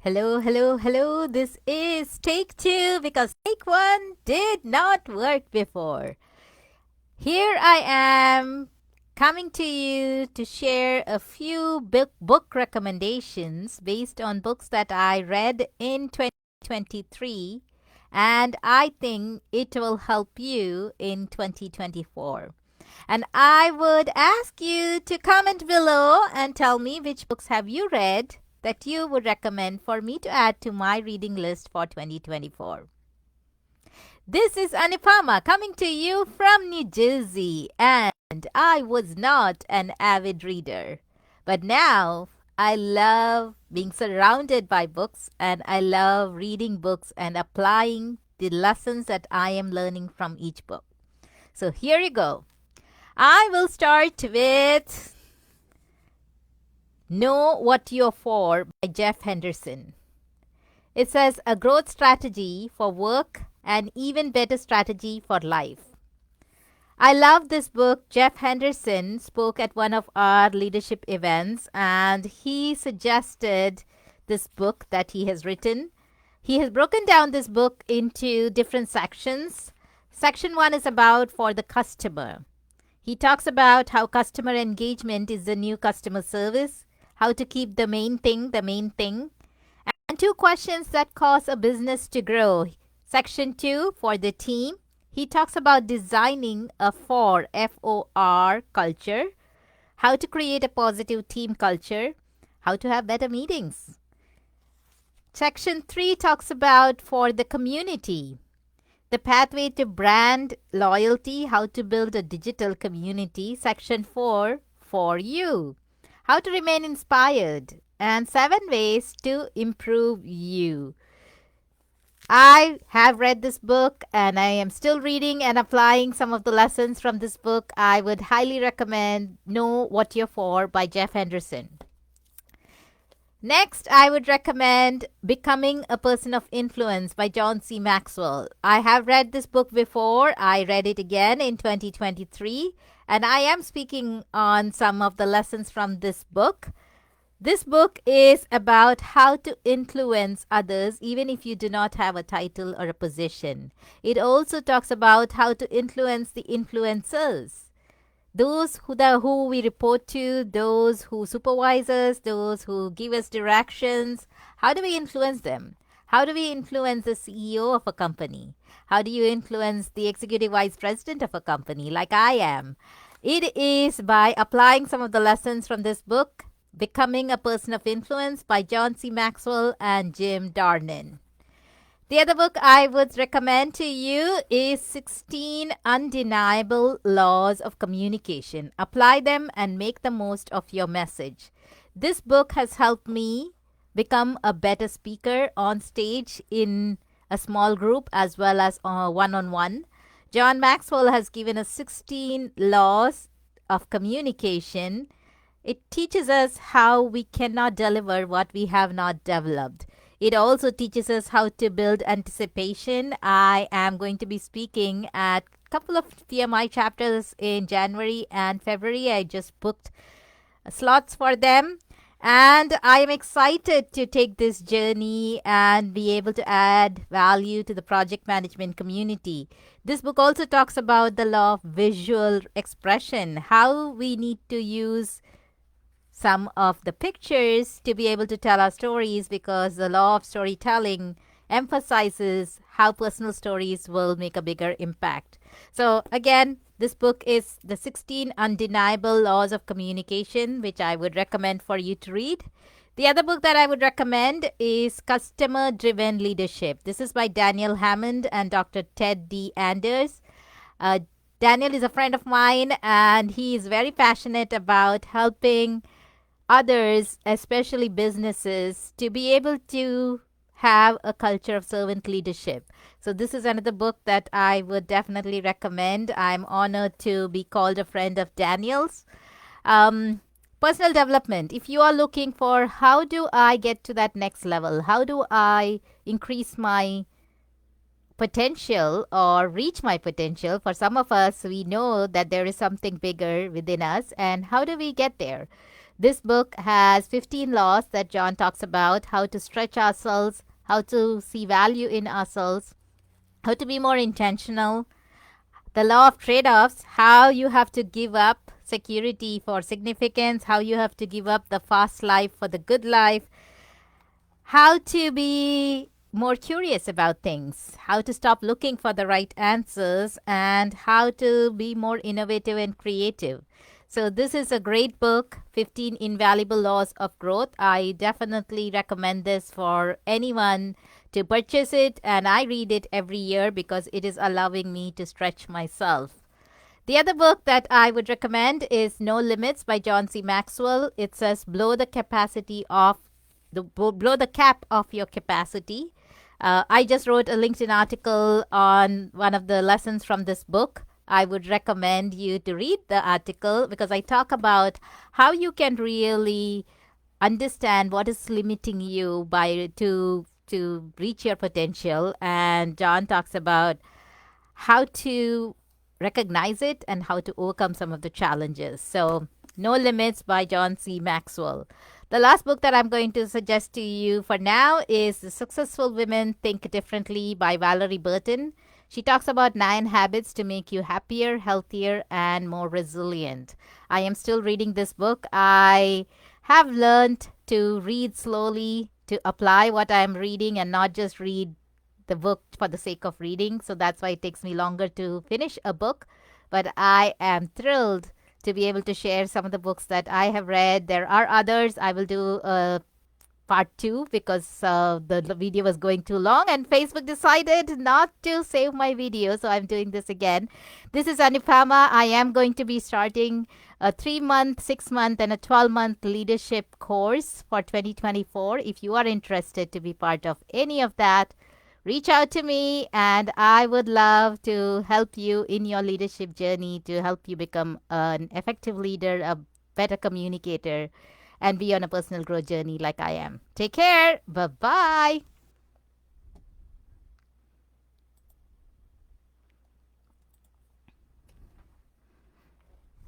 Hello, hello, hello. This is take two because take one did not work before. Here I am coming to you to share a few book recommendations based on books that I read in 2023, and I think it will help you in 2024. And I would ask you to comment below and tell me which books have you read that you would recommend for me to add to my reading list for 2024. This is Anupama coming to you from New Jersey, and I was not an avid reader. But now I love being surrounded by books, and I love reading books and applying the lessons that I am learning from each book. So here you go. I will start with Know What You're For by Jeff Henderson. It says a growth strategy for work and even better strategy for life. I love this book. Jeff Henderson spoke at one of our leadership events and he suggested this book that he has written. He has broken down this book into different sections. Section 1 is about for the customer. He talks about how customer engagement is the new customer service, how to keep the main thing, and 2 questions that cause a business to grow. Section 2 for the team. He talks about designing a F-O-R culture, how to create a positive team culture, how to have better meetings. Section 3 talks about for the community, the pathway to brand loyalty, how to build a digital community. Section 4 for you, how to remain inspired, and 7 ways to improve you. I have read this book and I am still reading and applying some of the lessons from this book. I would highly recommend Know What You're For by Jeff Henderson. Next, I would recommend Becoming a Person of Influence by John C. Maxwell. I have read this book before. I read it again in 2023, and I am speaking on some of the lessons from this book. This book is about how to influence others even if you do not have a title or a position. It also talks about how to influence the influencers. Those who we report to, those who supervise us, those who give us directions. How do we influence them? How do we influence the CEO of a company? How do you influence the executive vice president of a company like I am? It is by applying some of the lessons from this book, Becoming a Person of Influence by John C. Maxwell and Jim Darnan. The other book I would recommend to you is 16 Undeniable Laws of Communication. Apply them and make the most of your message. This book has helped me become a better speaker on stage in a small group as well as one-on-one. John Maxwell has given us 16 laws of communication. It teaches us how we cannot deliver what we have not developed. It also teaches us how to build anticipation. I am going to be speaking at a couple of PMI chapters in January and February. I just booked slots for them. And I am excited to take this journey and be able to add value to the project management community. This book also talks about the law of visual expression, how we need to use some of the pictures to be able to tell our stories, because the law of storytelling emphasizes how personal stories will make a bigger impact. So again, this book is the 16 Undeniable Laws of Communication, which I would recommend for you to read. The other book that I would recommend is Customer Driven Leadership. This is by Daniel Hammond and Dr. Ted D. Anders. Daniel is a friend of mine and he is very passionate about helping others, especially businesses, to be able to have a culture of servant leadership. So this is another book that I would definitely recommend. I'm honored to be called a friend of Daniel's. Personal development. If you are looking for how do I get to that next level, how do I increase my potential or reach my potential, for some of us, we know that there is something bigger within us. And how do we get there? This book has 15 laws that John talks about how to stretch ourselves, how to see value in ourselves, how to be more intentional, the law of trade offs, how you have to give up security for significance, how you have to give up the fast life for the good life, how to be more curious about things, how to stop looking for the right answers, and how to be more innovative and creative. So, this is a great book, 15 Invaluable Laws of Growth. I definitely recommend this for anyone to purchase it, and I read it every year because it is allowing me to stretch myself. The other book that I would recommend is No Limits by John C. Maxwell. It says blow the cap off your capacity. I just wrote a LinkedIn article on one of the lessons from this book. I would recommend you to read the article because I talk about how you can really understand what is limiting you to reach your potential, and John talks about how to recognize it and how to overcome some of the challenges. So, No Limits by John C. Maxwell. The last book that I'm going to suggest to you for now is The Successful Women Think Differently by Valerie Burton. She talks about 9 habits to make you happier, healthier, and more resilient. I am still reading this book. I have learned to read slowly, to apply what I am reading and not just read the book for the sake of reading. So that's why it takes me longer to finish a book. But I am thrilled to be able to share some of the books that I have read. There are others. I will do a part 2 because the video was going too long and Facebook decided not to save my video. So I'm doing this again. This is Anupama. I am going to be starting a 3-month, 6-month, and a 12-month leadership course for 2024. If you are interested to be part of any of that, reach out to me and I would love to help you in your leadership journey to help you become an effective leader, a better communicator, and be on a personal growth journey like I am. Take care. Bye-bye.